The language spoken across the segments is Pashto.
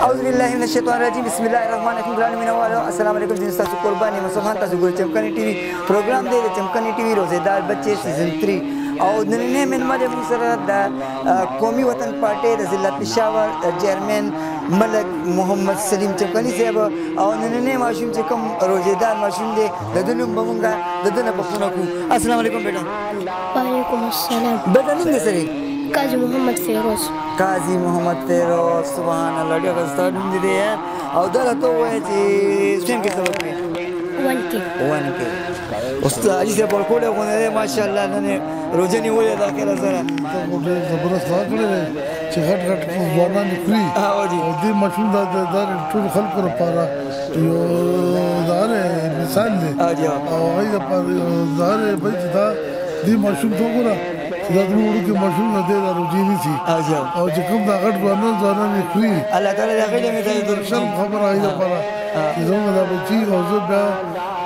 أعوذ بالله من الشيطان الرجيم بسم الله الرحمن الرحيم السلام علیکم جنس تاسو قرباني مسلمان تاسو ګور چمکني ټي وي پروګرام دی د چمکني ټي وي روزیدار بچي سیزن 3 او نننې من مله سره د قومي وطن پارټي د ضلع پېښور چیرمن ملک محمد سلیم چمکني صاحب او نننې ماشوم چې کوم روزیدار ماشوم دی د دنوم بمونګه د دنه پښتنه کو السلام علیکم بیٹا وعلیکم السلام بیٹا نوم دې سره قاضی محمد فیروز قاضی محمد فیروز سبحان الله ډېر ښه نوم دی او دا ته وایي چې څنګه کې سبق دی 1K استاد اجي صاحب ورکوړ غوونه ماشاءالله نن روزه نیولې دا کله سره زبردست کار کړی دی چې غټ غټ ځوانان خوري او دې ماشوم د ټول خلکو لپاره یو مثال دی او هغوی لپاره دا دې ماشوم ته وګوره دا زموږ وړوکی ماشوم نه دی دا روزې نیسي او چې کوم دا غټ ځوانان یې خوري الله تعالی د هغوی نه شرم خبره هغوی لپاره چې زموږ دا بچي او زه بیا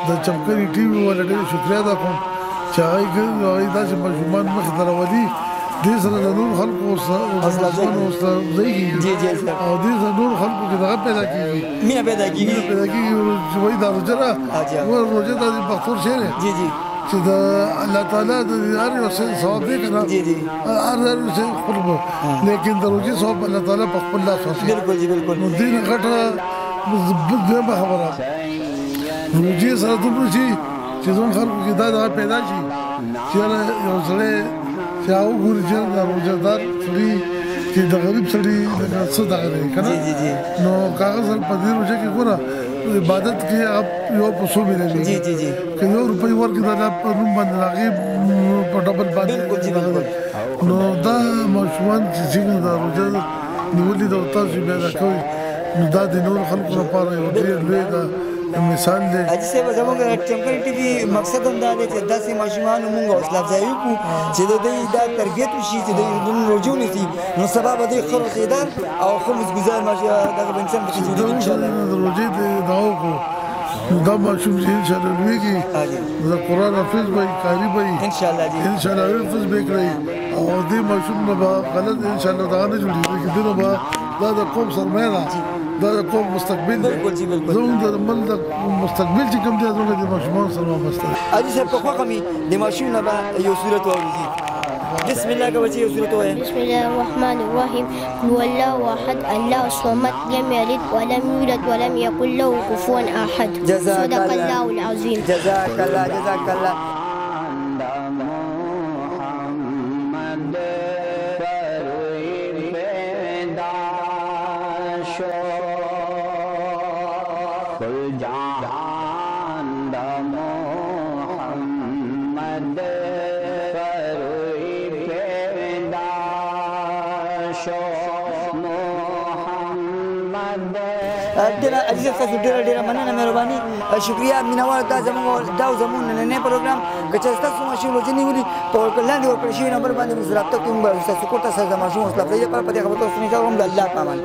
د چمکني ټي وي والا ډېر شکریه ادا کوم چې هغوی داسې ماشومان مخې ته راولي دې سره د نور خلکو حوصله ځایږي او دې سره نور خلکو کې دغه پیدا کېږي مینه پیدا کېږي چې وایي دا روژه ده روژه دا د پښتون شعر دی چې د الله تعالی د هر یو څه ثواب دی که نه هر یو څه خپل لیکن د روژې ثواب الله تعالی په خپل لاس ورکوي بالکل جی بالکل نو دې نه غټه دویمه خبره روژې سره دومره شي چې زموږ خلکو کې دا دغه پیدا شي چې یو سړی چې هغه وګوري چې دا روژهدار سړي چې د غریب سړي څه دغه دی که نه نو که هغه سره په دې روژه کې ګوره عبادت کې یو پیسو ملوي که یو روپۍ ورکړي د الله په نوم باندې د هغې په ډبل باندې نو دا ماشومان چې څنګه دا روژه نیولې ده او تاسو بیا دا کوئ نو دا د نورو خلکو لپاره یو ډېر لوی مثال دی حاجي صاحب زموږ چمکني ټي وي مقصد هم دا دی چې داسې ماشومانو مونږ حوصله افزایي وکړو چې د دوی دا تربیت وشي چې دوی روژه ونیسي نو سبا به دوی ښه روزېدار او ښه مزګزار دغه انسان پکې جوړېږي انشاءالله د روژې دغه وکړو نو دا ماشوم چې انشاءالله لویږي د قرآن حافظ به وي قاري به وي انشاءالله حفظ به یې کړی او دې ماشوم نه به غلط انشاءالله دغه نه جوړېږي دې نه به دا د قوم سرمایه ده دا د قوم مستقبل دی زموږ د ملک مستقبل چې کوم دی زموږ د ماشومانو سره وابسته دی حاجي صاحب په خوښه مې د ماشوم نه به یو صورت واورېږي بسم الله که بچي یو صورت ووایه بسم الله الرحمن الرحیم قل هو الله احد الله الصمد لم یلد ولم یولد ولم یکن له کفوا احد صدق الله العظیم جزاک الله جزاک الله ډېره حاجي صاحب تاسو ډېره مننه مهرباني شکریه مینهوالو دا زموږ نننی پروګرام که چېرې ستاسو ماشوم روژه نیولي په لاندې ورکړل شوي نمبر باندې موږ رابطه کوو ستاسو کور ته سره د ماشوم حوصله افزایي لپاره په دې خبرو سره انشاءالله هم د الله په امان